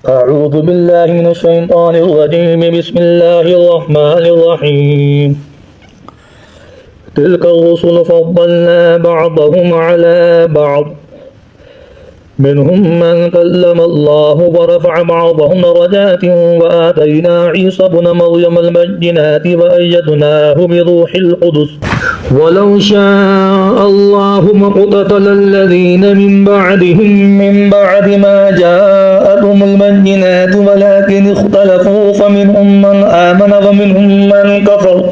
أعوذ بالله من الشيطان الرجيم. بسم الله الرحمن الرحيم. تلك الرسل فضلنا بعضهم على بعض، منهم من كلم الله ورفع بعضهم درجات، وآتينا عيسى ابن مريم البينات وأيدناه بروح القدس. ولو شاء الله ما اقتتل الذين من بعد ما جاءتهم البينات ولكن اختلفوا فمنهم من آمن ومنهم من كفر.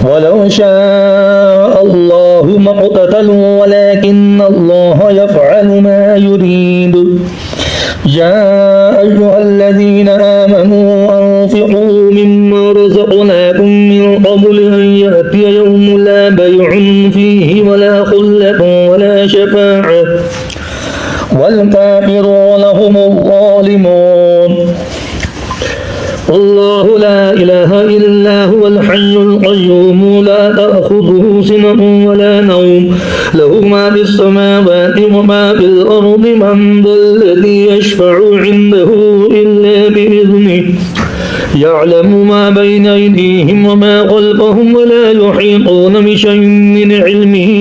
ولو شاء الله ما اقتتلوا ولكن الله يفعل ما يريد. يا أيها الذين آمنوا أنفقوا مما رزقناكم من قبل أن يأتي يوم لا بيع فيه ولا خلة ولا شفاعة والكافرون هم الظالمون. الله لا إله إلا هو الحي القيوم لا تأخذه سنة ولا نوم له ما في السماوات وما في الأرض. من ذا الذي يشفع عنده إلا بإذنه يعلم ما بين أيديهم وما خلفهم ولا يحيطون بشيء من علمه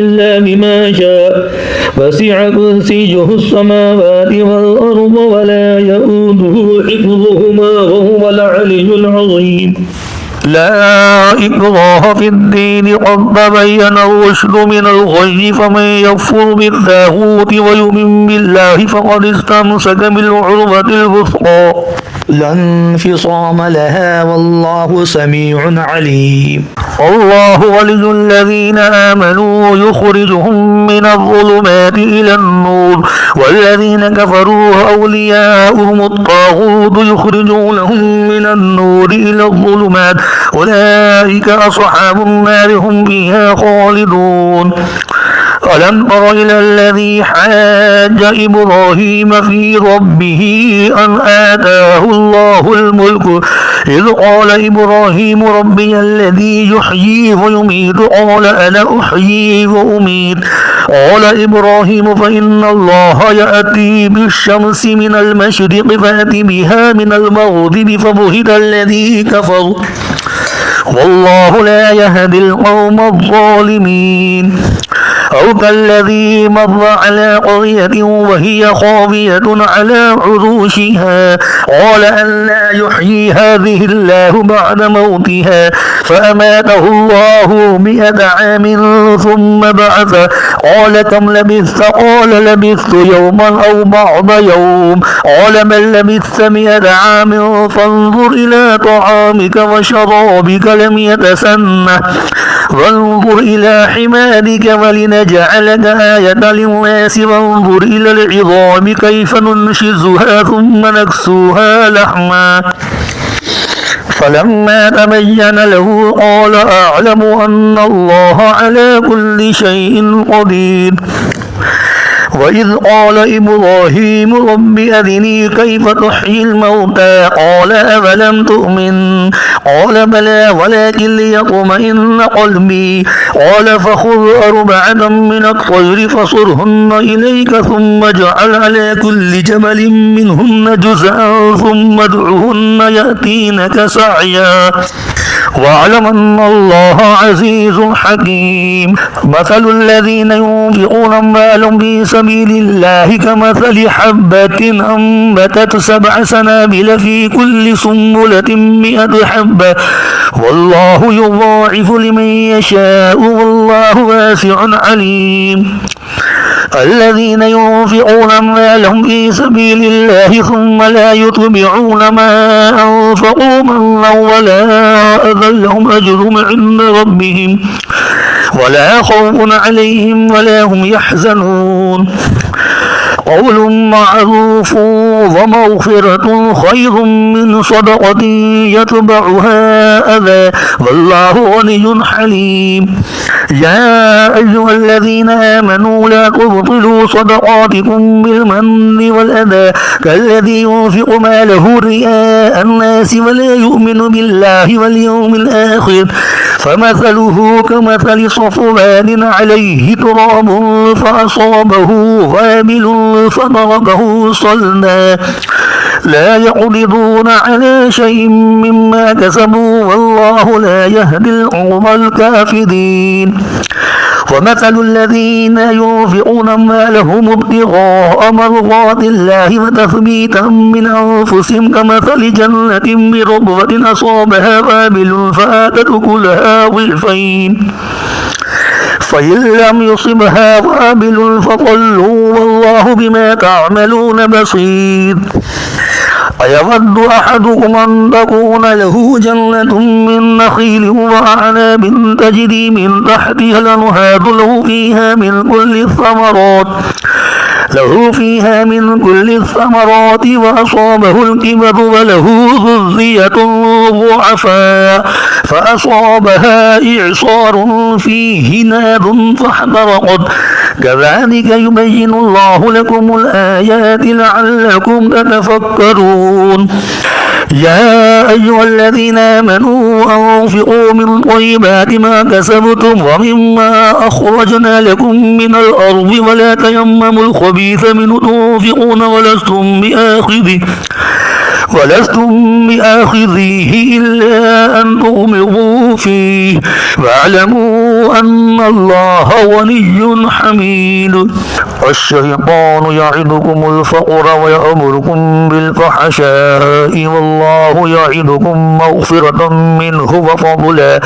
إلا بما شاء. وسع كرسيه السماوات والأرض ولا يؤوده حفظهما وهو العلي العظيم. لا إكراه في الدين قد تبين الرشد من الغي فمن يكفر بالطاغوت ويؤمن بالله فقد استمسك بالعروة الوثقى لا انفصام لها والله سميع عليم. الله ولي الذين آمنوا يخرجهم من الظلمات إلى النور والذين كفروا أولياؤهم الطاغوت يخرجونهم من النور إلى الظلمات أولئك أصحاب النار هم فيها خالدون. ألم تر إلى الذي حاج إبراهيم في ربه أن آتاه الله الملك إذ قال إبراهيم ربي الذي يحيي ويميت قال أنا أحيي وأميت قال إبراهيم فإن الله يأتي بالشمس من المشرق فأت بها من المغرب فبهت الذي كفر والله لا يهدي القوم الظالمين. أو كالذي مر على قرية وهي خاوية على عروشها قال أن لا يحيي هذه الله بعد موتها فأماته الله 100 عام ثم بعثه قال كم لبثت قال لبثت يوما أو بعض يوم قال بل لبثت 100 عام فانظر إلى طعامك وشرابك لم يتسنه وانظر إلى حمارك ولنجعلك آية للناس وانظر إلى العظام كيف ننشزها ثم نكسوها لحما فلما تبين له قال أعلم أن الله على كل شيء قدير. وإذ قال إبراهيم رب أرني كيف تحيي الموتى قال أفلم تؤمن قال بلى ولكن ليطمئن قلبي قال فخذ 4 من الطير فصرهن إليك ثم اجعل على كل جبل منهن جزءا ثم ادعهن يأتينك سعيا واعلم أن الله عزيز حكيم. مثل الذين ينفقون أموالهم في سبيل الله كمثل حبة أنبتت 7 سنابل في كل سنبلة 100 حبة والله يضاعف لمن يشاء والله واسع عليم. الذين ينفقون أموالهم في سبيل الله ثم لا يتبعون ما أنفقوا منا ولا أذى لهم أجرهم عند ربهم ولا خوف عليهم ولا هم يحزنون. قول معروف ومغفرة خير من صدقة يتبعها أذى والله غني حليم. يا أيها الذين آمنوا لا تبطلوا صدقاتكم بالمن والأذى كالذي ينفق ماله رئاء الناس ولا يؤمن بالله واليوم الآخر فمثله كمثل صفوان عليه تراب فأصابه وابل فتركه صلدا لا يقدرون على شيء مما كسبوا والله لا يهدي القوم الكافرين. ومثل الذين ينفقون أموالهم ابتغاء مرضات الله وتثبيتا من أنفسهم كمثل جنة بربوة أصابها وابل فآتت أكلها ضعفين فإن لم يصبها وابل فطلوا والله بما تعملون بصير. أيود أحدكم أن تكون له جنة من نخيل وأعناب تجري من تحتها الأنهار له فيها من كل الثمرات وأصابه الكبر وله ذرية ضعفاء فأصابها إعصار فيه نار فاحترقت كذلك يبين الله لكم الآيات لعلكم تتفكرون. يا أيها الذين آمنوا أنفقوا من طيبات ما كسبتم ومما أخرجنا لكم من الأرض ولا تيمموا الخبيث منه تنفقون ولستم بآخذيه إلا أن تغمضوا فيه واعلموا أن الله غني حميد. الشيطان يعدكم الفقر ويأمركم بالفحشاء والله يعدكم مغفرة منه وفضلا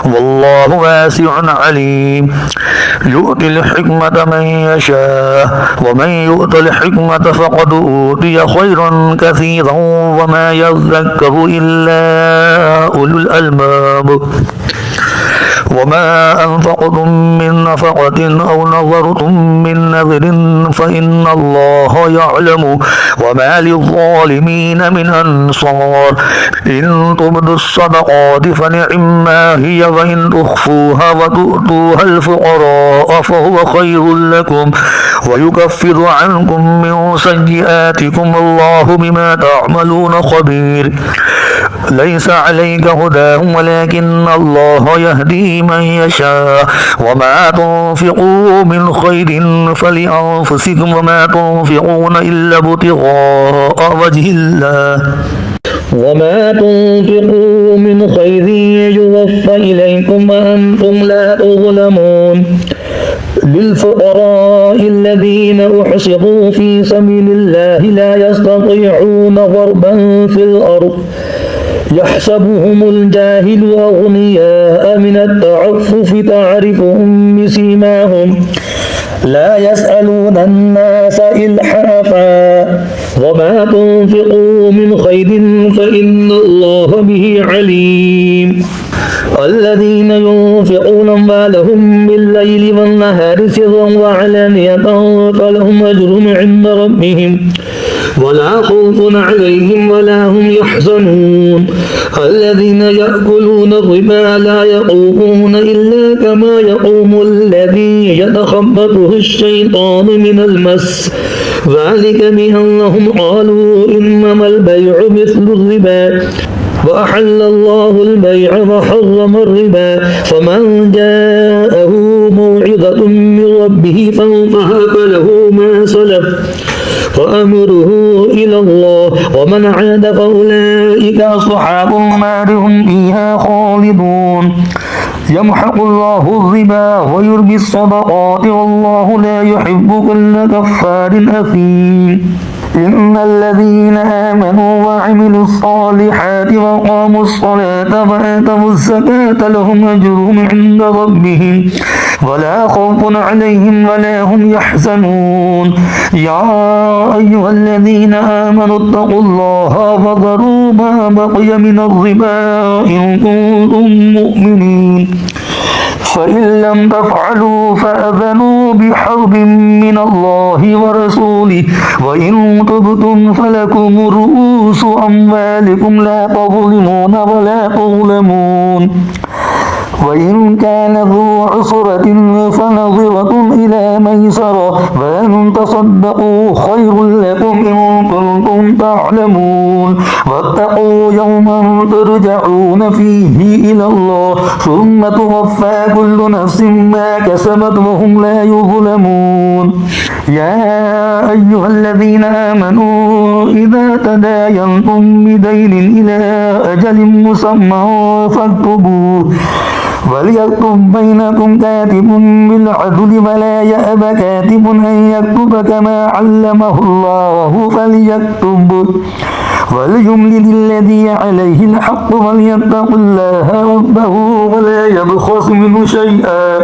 والله واسع عليم. يؤتي الحكمة من يشاء ومن يؤت الحكمة فقد أوتي خيرا كثيرا وما يذكر إلا أولو الألباب. وما أنفقتم من نفقة أو نظرتم من نذر فإن الله يعلم وما للظالمين من أنصار. إن تبدوا الصدقات فنعما هي وإن تخفوها وتؤتوها الفقراء فهو خير لكم ويكفر عنكم من سيئاتكم والله بما تعملون خبير. ليس عليك هداهم ولكن الله يهدي من يشاء وما تنفقوا من خير فلأنفسكم وما تنفقون إلا ابتغاء وجه الله وما تنفقوا من خير يوفى إليكم وأنتم لا تظلمون. للفقراء الذين أحصروا في سبيل الله لا يستطيعون ضربا في الأرض يحسبهم الجاهل أغنياء من التعفف تعرفهم بسيماهم لا يسألون الناس إلحافا وما تنفقوا من خير فإن الله به عليم. الذين ينفقون أموالهم بالليل والنهار سرا وعلانية فلهم أجر عند ربهم ولا خوف عليهم ولا هم يحزنون. الذين يأكلون الربا لا يقومون إلا كما يقوم الذي يتخبطه الشيطان من المس ذلك بأنهم قالوا إنما البيع مثل الربا وأحل الله البيع وحرم الربا فمن جاءه موعظة من ربه فانتهى فله ما سلف وأمره إلى الله ومن عاد فأولئك أصحاب النار هم فيها خالدون. يمحق الله الربا ويربي الصدقات والله لا يحب كل كفار أثيم. إن الذين آمنوا وعملوا الصالحات وقاموا الصلاة وآتوا الزكاة لهم أجرهم عند ربهم ولا خوف عليهم ولا هم يحزنون. يا أيها الذين آمنوا اتقوا الله وذروا ما بقي من الربا إن كنتم مؤمنين فإن لم تفعلوا فأذنوا بحرب من الله ورسوله وإن تبتم فلكم رؤوس أموالكم لا تظلمون ولا تظلمون. وإن كان ذو عسرة فنظرة إلى ميسرة وأن تصدقوا خير لكم إن كنتم تعلمون واتقوا يوما ترجعون فيه إلى الله ثم توفى كل نفس ما كسبت وهم لا يظلمون يا أيها الذين آمنوا إذا تداينتم بدين إلى أجل مسمى فاكتبوه وليكتب بينكم كاتب بالعدل ولا يأب كاتب أن يكتب كما علمه الله فليكتب وليملل الذي عليه الحق وليتق الله ربه ولا يبخس منه شيئا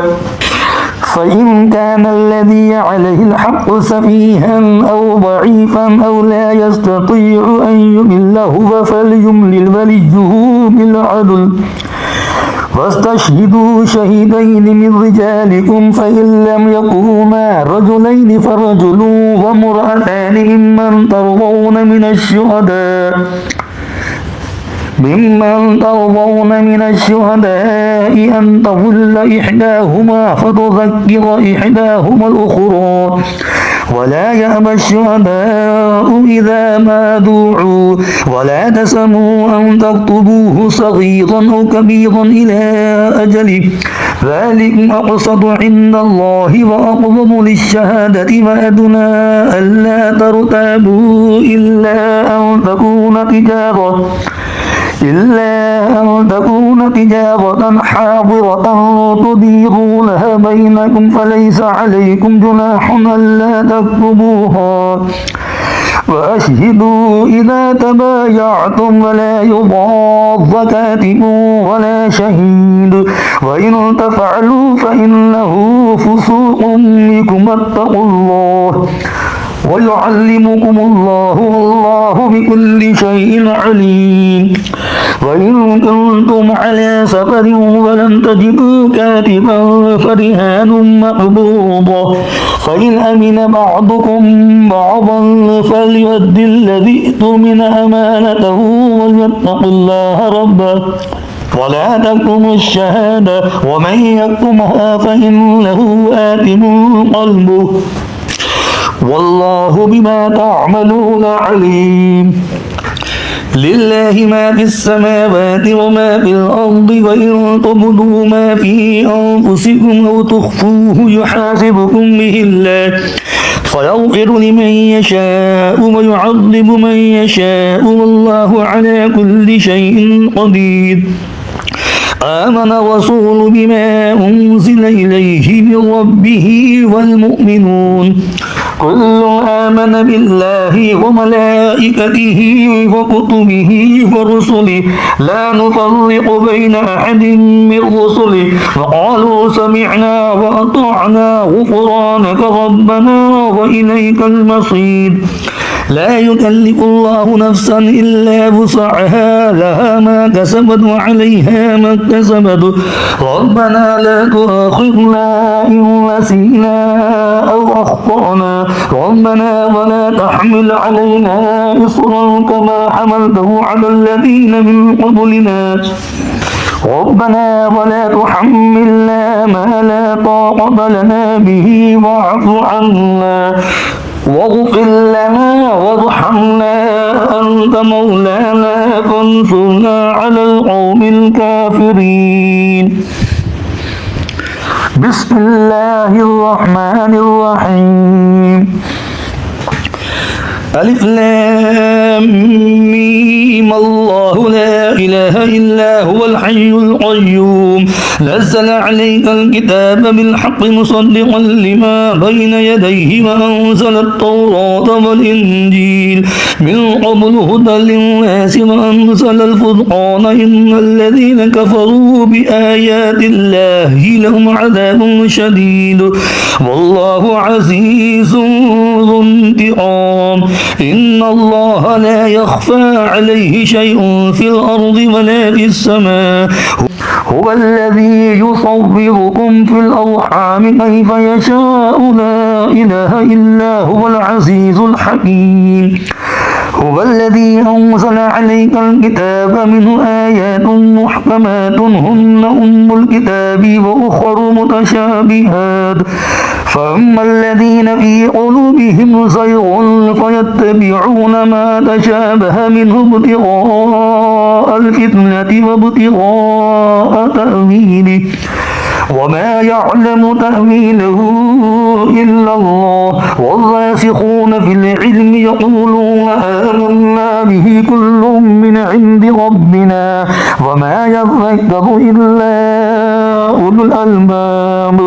فإن كان الذي عليه الحق سفيها أو ضعيفا أو لا يستطيع أن يمل هو فليملل وليه بالعدل واستشهدوا شهيدين من رجالكم فإن لم يكونا رجلين فرجل وامرأتان ممن ترضون من الشهداء أن تضل إحداهما فتذكر إحداهما الأخرى ولا يأبى الشهداء إذا ما دعوا ولا تسموا أن تكتبوه صغيرا أو كبيرا إلى أجله ذلك أقسط عند الله وأقرب للشهادة وأدنى ألا ترتابوا إلا أن تكون تجارة حاضرة تديرونها بينكم فليس عليكم جناح ألا تكتبوها وأشهدوا إذا تبايعتم ولا يضار كاتب ولا شهيد وإن تفعلوا فإنه فسوق بكم واتقوا الله ويعلمكم الله والله بكل شيء عليم وإن كنتم على سفر ولم تجدوا كاتبا فرهان مقبوضة فإن أمن بعضكم بعضا فليؤدي الذي اؤتمن أمانته وليتق الله ربه ولا تكتموا الشهادة ومن يكتمها فإنه آثم قلبه والله بما تعملون عليم لله ما في السماوات وما في الأرض وإن تبدوا ما في أنفسكم أو تخفوه يحاسبكم به الله فيغفر لمن يشاء ويعذب من يشاء والله على كل شيء قدير آمن الرسول بما أنزل إليه من ربه والمؤمنون كل آمن بالله وملائكته وكتبه ورسله لا نفرق بين أحد من رسله وقالوا سمعنا وأطعنا غفرانك ربنا وإليك المصير لا يكلف الله نفسا إلا وسعها لها ما كسبت وعليها ما اكتسبت ربنا لا تؤاخذنا إن نسينا أو أخطأنا ربنا ولا تحمل علينا إصرا كما حملته على الذين من قبلنا ربنا ولا تحملنا ما لا طاقة لنا به واعف عنا واغفر لنا وارحمنا أنت مولانا فانصرنا على القوم الكافرين بسم الله الرحمن الرحيم ألف لام ميم الله لا إله إلا هو الحي القيوم نزل عليك الكتاب بالحق مصدقا لما بين يديه وأنزل التوراة والإنجيل من قبل هدى للناس وأنزل الفرقان إن الذين كفروا بآيات الله لهم عذاب شديد والله عزيز ذو انتقام إن الله لا يخفى عليه شيء في الأرض ولا في السماء هو الذي يصوركم في الأرحام كيف يشاء لا إله إلا هو العزيز الحكيم هو الذي أنزل عليك الكتاب منه آيات محكمات هن أم الكتاب وأخر متشابهات فأما الذين في قلوبهم زيغ فيتبعون ما تشابه منه ابتغاء الفتنة وابتغاء تأويله وما يعلم تأويله إلا الله والراسخون في العلم يقولون آمنا به كل من عند ربنا وما يذكر إلا أولو الألباب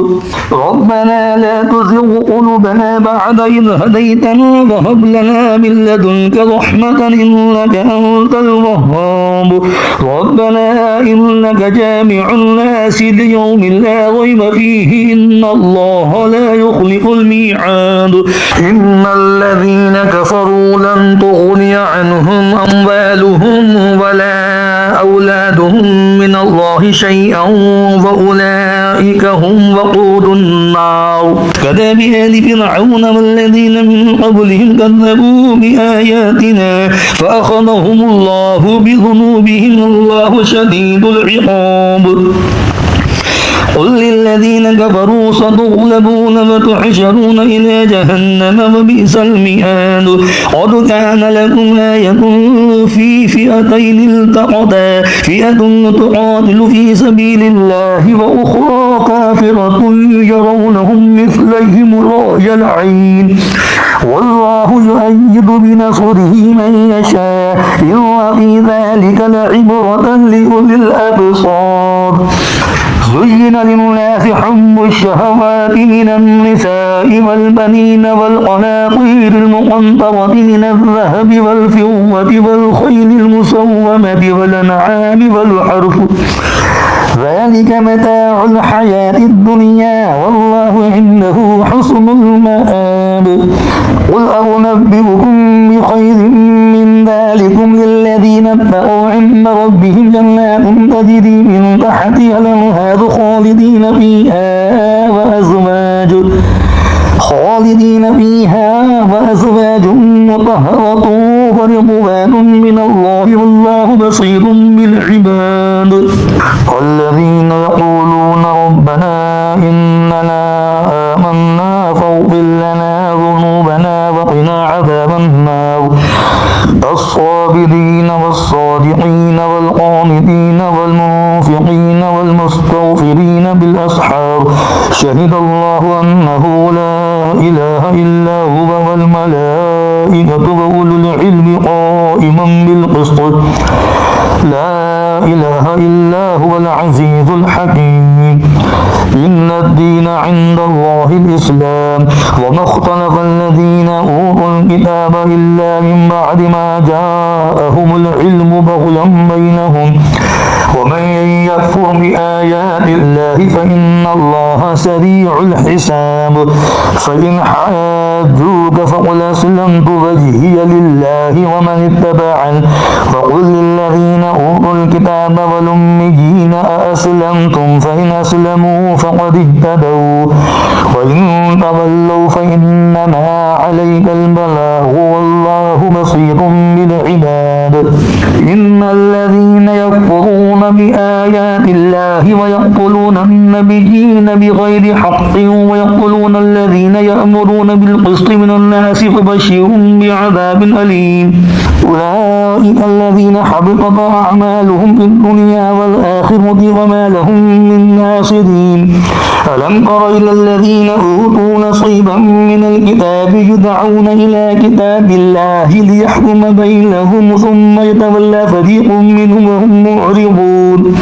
ربنا لا تزغ قلوبنا بعد إذ هديتنا وهب لنا من لدنك رحمة إنك أنت الوهاب ربنا إنك جامع الناس ليوم لا ريب فيه إن الله لا يخلف الميعاد إن الذين كفروا لن تغني عنهم أموالهم ولا أولادهم من الله شيئا وأولئك هم وقود النار كداب آل فرعون والذين من قبلهم كذبوا بآياتنا فأخذهم الله بذنوبهم والله شديد العقاب قل للذين كفروا ستغلبون وتحشرون إلى جهنم وبئس المهاد قد كان لكم آية في فئتين التقتا فئة تقاتل في سبيل الله وأخرى كافرة يرونهم مثليهم رأي العين والله يؤيد بنصره من يشاء إن في ذلك لعبرة لأولي الأبصار زين للناس حب الشهوات من النساء والبنين والقناطير المقنطرة من الذهب والفضة والخيل المسومة والأنعام والحرث ذلك متاع الحياة الدنيا والله عنده حسن المآب قل أنبئكم بخير من ذلكم للذين اتقوا عند ربهم جنات تجري من تحتها الأنهار خالدين فيها وأزواج مطهرة ورضوان من الله والله بصير بالعباد الذين يقولون ربنا إننا آمنا فاغفر لنا ذنوبنا وقنا عذاب النار الصابرين والصادقين والقانتين والمنفقين والمستغفرين بالأسحار شهد الله أنه لا إله إلا هو والملائكة وأولو العلم قائما بالقسط لا إله إلا هو العزيز الحكيم إن الدين عند الله الإسلام وما اختلف الذين أوتوا الكتاب إلا من بعد ما جاءهم العلم بغيا بينهم ومن يكفر بآيات الله فإن الله سريع الحساب فإن حاجوك فقل أسلمت وجهي لله ومن اتبعني فقل للذين أوتوا الكتاب والأميين أأسلمتم فإن أسلموا فقد اهتدوا وإن تولوا فإنما عليك البلاغ والله بصير بالعباد إن الذين يكفرون بآيات الله ويقتلون النبيين بغير حق ويقتلون الذين يأمرون بالقسط من الناس فبشرهم بعذاب أليم أولئك الذين حبطت أعمالهم في الدنيا والآخرة وما لهم من ناصرين ألم تر إلى الذين أوتوا نصيبا من الكتاب يدعون إلى كتاب الله ليحكم بينهم ثم يتولى فريق منهم وهم معرضون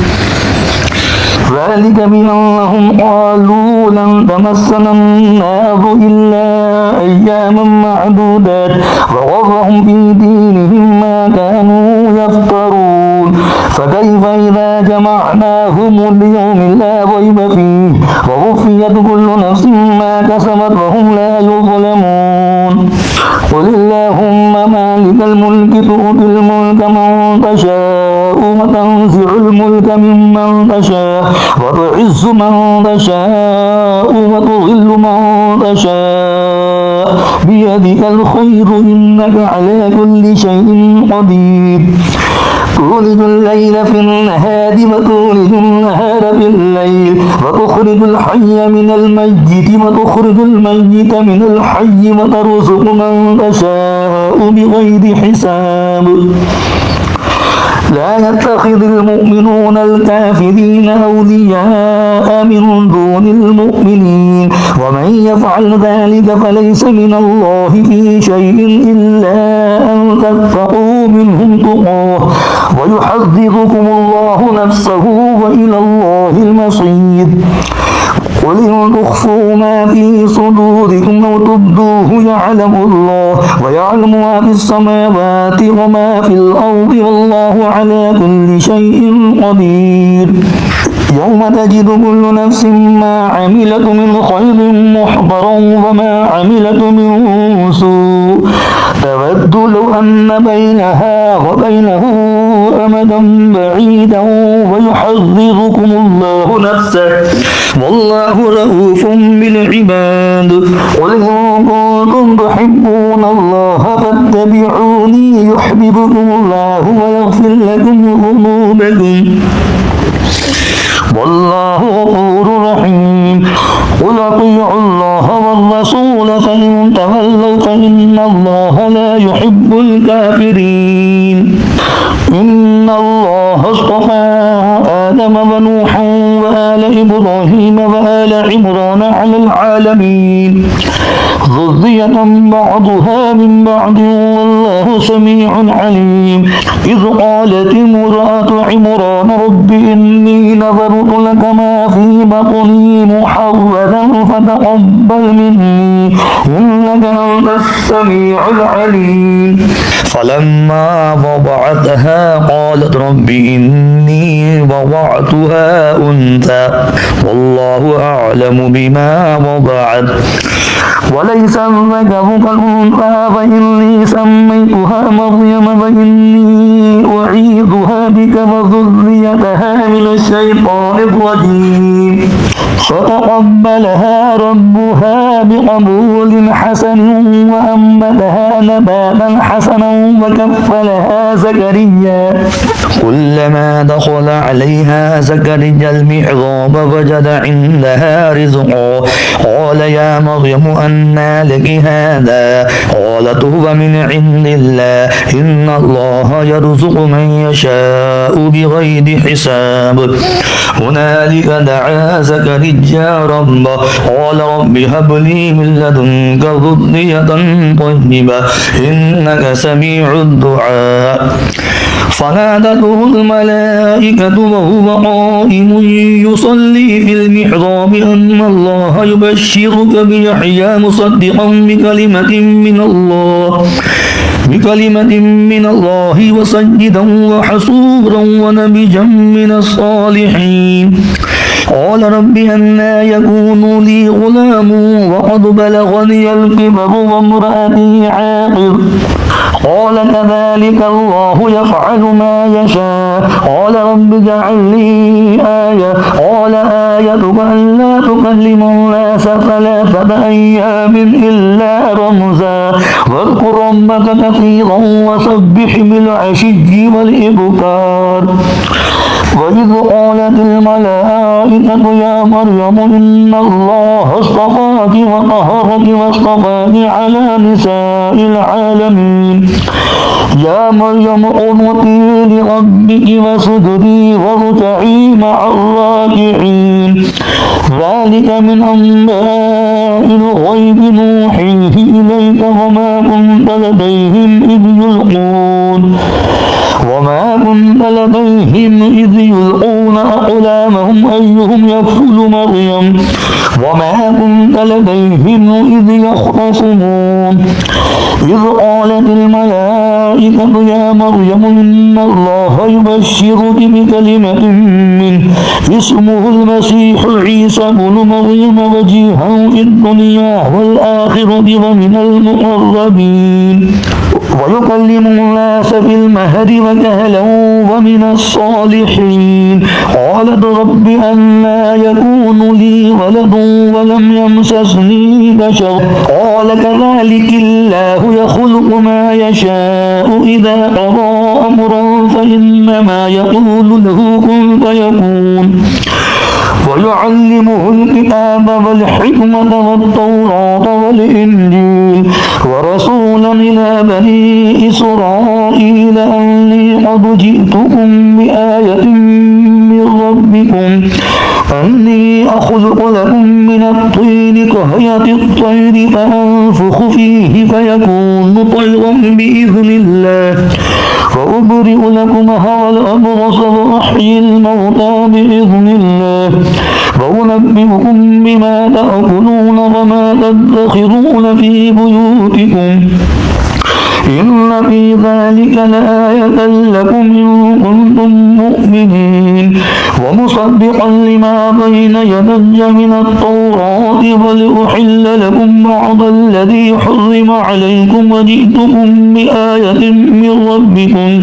ذلك بأنهم قالوا لن تمسنا النار إلا أياما معدودات وغرهم في دينهم ما كانوا يفترون فكيف إذا جمعناهم ليوم لا ريب فيه ووفيت كل نفس ما كسبت وهم لا يظلمون قل اللهم مالك الملك تؤتي الملك من تشاء وتنزع الملك ممن تشاء وتعز من تشاء وتضل من تشاء بيدك الخير إنك على كل شيء قدير تولج الليل في النهار وتولج النهار في الليل وتخرج الحي من الميت وتخرج الميت من الحي وترزق من تشاء بغير حساب لا يتخذ المؤمنون الكافرين أولياء من دون المؤمنين ومن يفعل ذلك فليس من الله في شيء إلا أن تتقوا منهم تقاه ويحذركم الله نفسه وإلى الله المصير قل إن تخفوا ما في صدوركم أو تبدوه يعلم الله ويعلم ما في السماوات وما في الأرض والله على كل شيء قدير يوم تجد كل نفس ما عملت من خير محضرا وما عملت من سوء تود لو أن بينها وبينه أمدا بعيدا ويحذركم الله نفسه والله رؤوف بالعباد قل إن كنتم تحبون الله فاتبعوني يحببكم الله ويغفر لكم ذنوبكم والله غفور رحيم قل اطيعوا الله والرسول فإن تولوا فإن الله لا يحب الكافرين إن الله اصطفى آدم ونوحا وآل إبراهيم وآل عمران على العالمين ذرية بعضها من بعض والله سميع عليم إذ قالت امرأة عمران رب إني نذرت لك ما في بطني محررا فتقبل مني إنك أنت السميع العليم فلما وضعتها قالت رب إني وضعتها أنثى والله أعلم بما وضعت وليس الذكر كالأنثى فإني سميتها مريم وإني أعيذها بك وذريتها من الشيطان الرجيم فتقبلها ربها بقبول حسن وأنبتها نباتا حسنا وكفلها زكريا كلما دخل عليها زكريا المحراب وجد عندها رزقا قال يا مريم أنى لك هذا قالت هو من عند الله إن الله يرزق من يشاء بغير حساب هنالك دعا زكريا ربه قال رب هب لي من لدنك ذرية طيبة إنك سميع الدعاء فنادته الملائكة وهو قائم يصلي في المحراب أن الله يبشرك بيحيى مصدقا بكلمة من الله وسيدا وحصورا ونبيا من الصالحين قال رب أنى يكون لي غلام وقد بلغني الكبر وامرأتي عاقر قال كذلك الله يفعل ما يشاء قال رب اجعل لي آية قال آيتك ألا تكلم الناس 3 أيام إلا رمزا واذكر ربك كثيرا وسبح بالعشي والإبكار وإذ قالت الملائكة يا مريم إن الله اصطفاك وطهرك واصطفاك على نساء العالمين يا مريم اقنتي لربك واسجدي واركعي مع الراكعين ذلك من أنباء الغيب نوحيه إليك وما كنت لديهم إذ يلقون أقلامهم أيهم يكفل مريم وما كنت لديهم إذ يختصمون إذ قالت الملائكة يا مريم إن الله يبشرك بكلمة منه اسمه المسيح عيسى بن مريم وجيها في الدنيا والآخرة ومن المقربين ويكلم الناس في المهد وكهلا ومن الصالحين. قالت رب أنى يكون لي ولد ولم يمسسني بشر قال كذلك الله يخلق ما يشاء إذا قضى أمرا فإنما يقول له كن فيكون. ويعلمه الكتاب والحكمة والتوراة والإنجيل ورسولا إلى بني إسرائيل أني قد جئتكم بآية من ربكم أني أخلق لكم من الطين كهيئة الطير فأنفخ فيه فيكون طيرا بإذن الله وأبرئ لكم هوى الأبرص وأحيي الموتى بإذن الله وأنبئكم بما تأكلون وما تدخرون في بيوتكم إن في ذلك لآية لكم إن كنتم مؤمنين ومصدقا لما بين يدي من التوراة ولأحل لكم بعض الذي حرم عليكم وجئتكم بآية من ربكم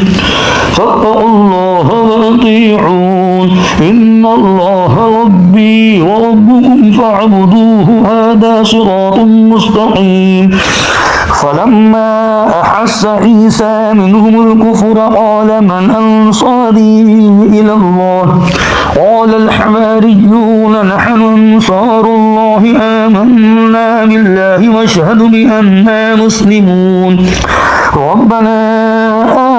فاتقوا الله وأطيعون إن الله ربي وربكم فاعبدوه هذا صراط مستقيم. فلما أحس عيسى منهم الكفر قال من أنصاري إلى الله قال الحواريون نحن أنصار الله آمنا بالله واشهد بأننا مسلمون ربنا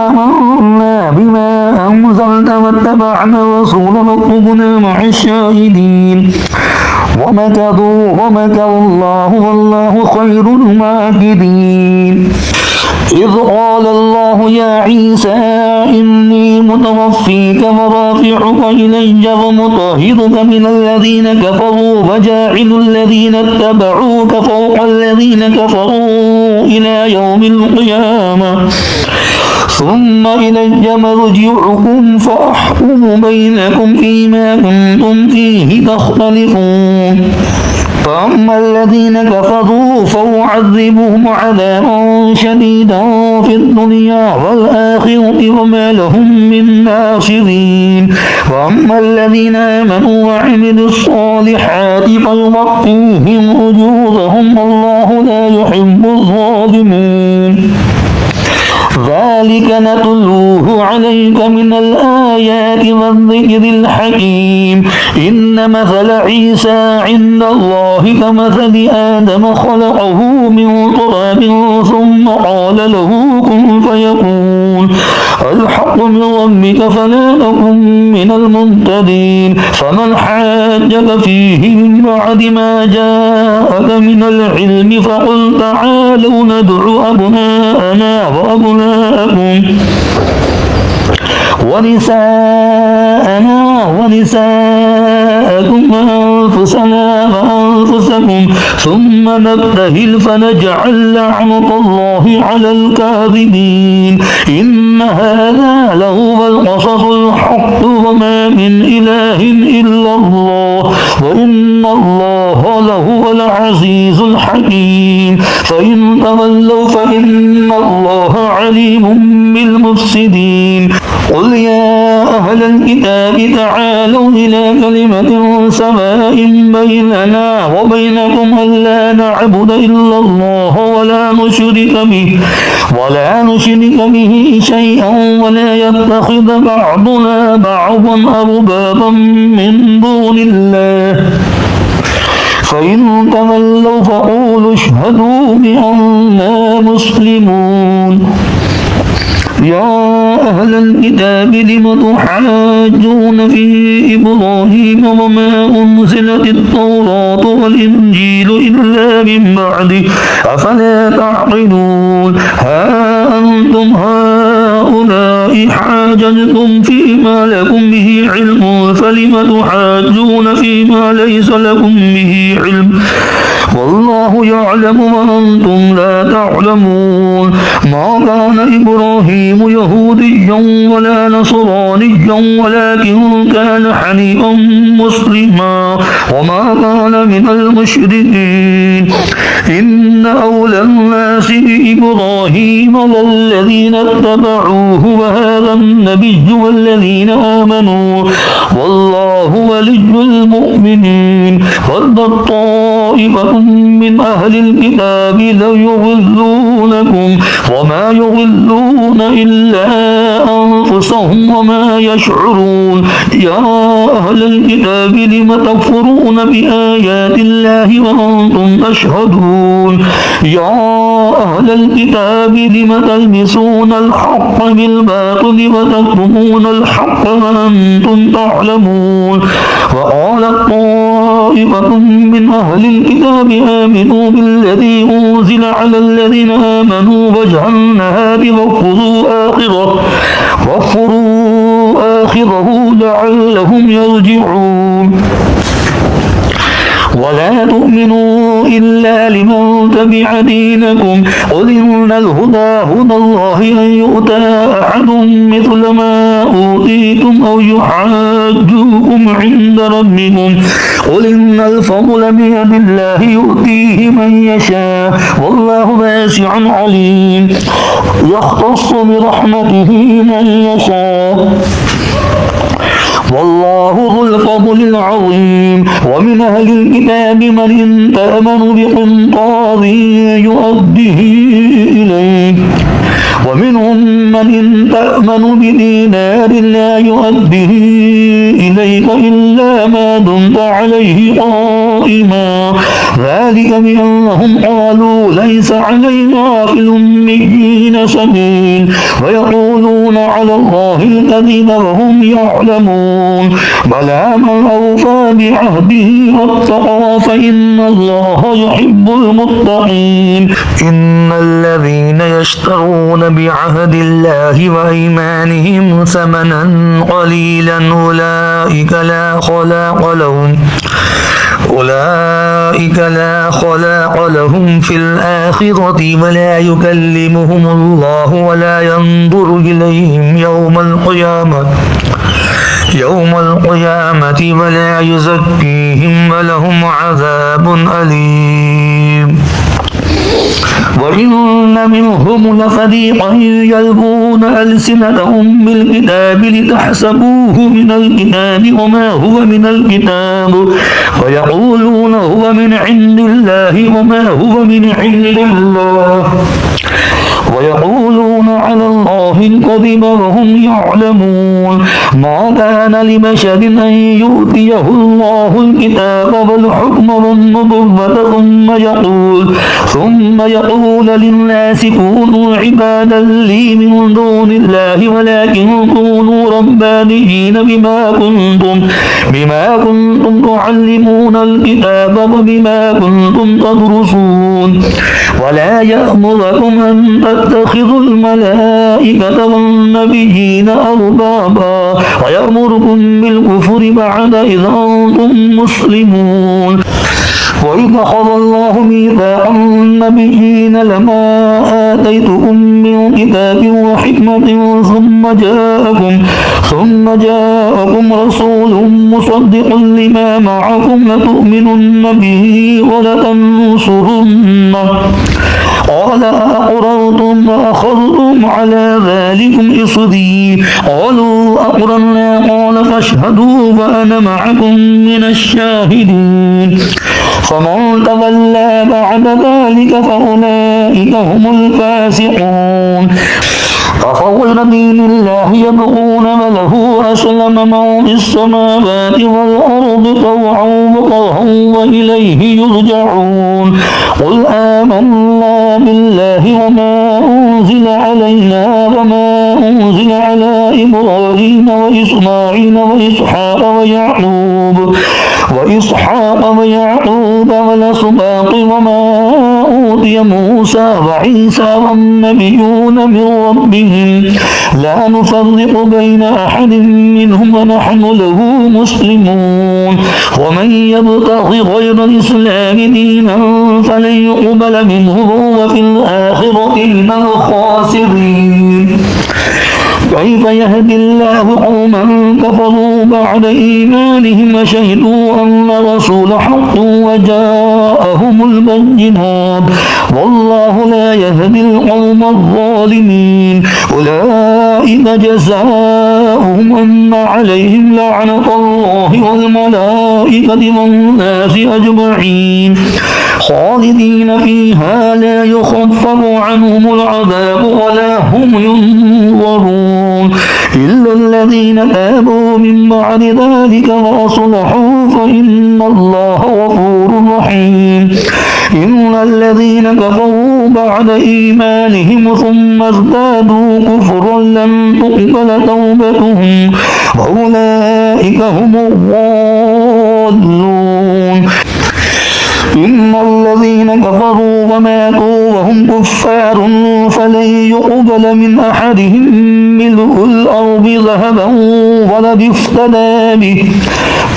آمنا بما أنزلت واتبعنا الرسول فاكتبنا مع الشاهدين ومكروا ومكر الله والله خير الماكرين. إذ قال الله يا عيسى إني متوفيك ورافعك إلي ومطهرك من الذين كفروا وجاعل الذين اتبعوك فوق الذين كفروا إلى يوم القيامة ثم إلي مرجعكم فأحكم بينكم فيما كنتم فيه تختلفون. فأما الذين كفروا فأعذبهم عذابا شديدا في الدنيا والآخرة وما لهم من ناصرين. وأما الذين آمنوا وعملوا الصالحات فيوفيهم أجورهم والله لا يحب الظالمين. ذلك نتلوه عليك من الآيات والذكر الحكيم. إن مثل عيسى عند الله كمثل آدم خلقه من تراب ثم قال له كن فيكون. الحق من ربك فلا تكن من الممتدين. فمن حاجك فيه من بعد ما جاءك من العلم فقل تعالوا ندع أبناءنا وأبناءكم ونساءنا ونساءكم وأنفسنا وأنفسكم ثم نبتهل فنجعل لعنة الله على الكاذبين. إن هذا لهو القصص الحق وما من إله إلا الله وإن الله لهو العزيز الحكيم. فإن تولوا فإن الله عليم بالمفسدين. قل يا أهل الكتاب تعالوا إلى كلمة سواء بيننا وبينكم ألا نعبد إلا الله ولا نشرك به شيئا ولا يتخذ بعضنا بعضا أربابا من دون الله. فإن تولوا فقولوا اشهدوا بأننا مسلمون. يا أهل الكتاب لم تحاجون في إبراهيم وما أنزلت التوراة والإنجيل إلا من بعده أفلا تعقلون. ها أنتم هؤلاء حاججتم فيما لكم به علم فلم تحاجون فيما ليس لكم به علم والله يعلم وأنتم لا تعلمون ما كان إبراهيم يهوديا ولا نصرانيا ولكن كان حنيفا مسلما وما كان من المشركين إن أولى الناس بإبراهيم للذين اتبعوه وهذا النبي والذين آمنوا والله ولي المؤمنين ود طائفة من أهل الكتاب ليضلونكم وما يضلون إلا أنفسهم وما يشعرون يا أهل الكتاب لم تكفرون بآيات الله وأنتم تشهدون يا أهل الكتاب لم تلبسون الحق بالباطل وتكتمون الحق وأنتم تعلمون وقالت طائفة من أهل الكتاب آمنوا بالذي أنزل على الذين آمنوا وجه النهار واغفروا آخره لعلهم يرجعون ولا تؤمنوا إلا لمن تبع دينكم قل إن الهدى هدى الله أن يؤتى أحد مثل ما أوتيتم أو يحاجوكم عند ربكم قل إن الفضل بيد الله يؤتيه من يشاء والله واسع عليم يختص برحمته من يشاء والله ذو الفضل العظيم ومن أهل الكتاب من إن تأمن بقنطار يؤديه إليك ومنهم من إن تأمن بدينار لا يؤديه إليك إلا ما دمت عليه قائما ذلك بأنهم قالوا ليس علينا في الأميين سبيل ويقولون على الله الكذب وهم يعلمون بلى من أوفى بعهده واتقى فإن الله يحب المتقين إن الذين يشترون بعهد الله وأيمانهم ثمنا قليلا أولئك لا خلاق لهم في الآخرة ولا يكلمهم الله ولا ينظر إليهم يوم القيامة ولا يزكيهم ولهم عذاب أليم وإن منهم لفريقا يلقون ألسنتهم بالكتاب لتحسبوه من الكتاب وما هو من الكتاب ويقولون هو من عند الله وما هو من عند الله ويقولون على الله الكذب وهم يعلمون ما كان لبشر أن يؤتيه الله الكتاب والحكم والنبوة ثم يقول للناس كونوا عبادا لي من دون الله ولكن كونوا ربانيين بما كنتم تعلمون الكتاب وبما كنتم تدرسون ولا يأمركم أن تتخذوا الملائكة والنبيين أربابا ويأمركم بالكفر بعد إذ أنتم مسلمون وإذ أخذ الله ميثاق النبيين لما آتيتكم من كتاب وحكمة ثم جاءكم رسول مصدق لما معكم لتؤمنن به ولتنصرنه قال أقررتم وأخذتم على ذلكم إصري قالوا أقررنا قال فاشهدوا وأنا معكم من الشاهدين فمن تولى بعد ذلك فأولئك هم الفاسقون أفغير دين الله يبغون وله أسلم من في السماوات والأرض طوعا وكرها وإليه يرجعون قل آمنا بالله وما أنزل علينا وما أنزل على إبراهيم وإسماعيل وإسحاق وإسحاق ويعقوب والأسباط وما أوتي موسى وعيسى والنبيون من ربهم لا نفرق بين أحد منهم ونحن له مسلمون ومن يبتغ غير الإسلام دينا فلن يقبل منه وهو في الآخرة من الخاسرين كيف يهدي الله قوما كفروا بعد إيمانهم وشهدوا أن الرسول حق وجاءهم البينات والله لا يهدي القوم الظالمين أولئك جزاؤهم أن عليهم لعنة الله والملائكة والناس أجمعين خالدين فيها لا يخفف عنهم العذاب ولا هم ينظرون إلا الذين تابوا من بعد ذلك وأصلحوا فإن الله غفور رحيم إن الذين كفروا بعد إيمانهم ثم ازدادوا كفرا لم تقبل توبتهم وأولئك هم الضالون إن الذين كفروا وماتوا وهم كفار فلن يقبل من أحدهم ملء الأرض ذهبا ولو افتدى به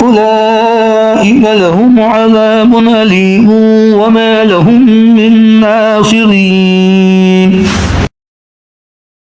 أولئك لهم عذاب أليم وما لهم من ناصرين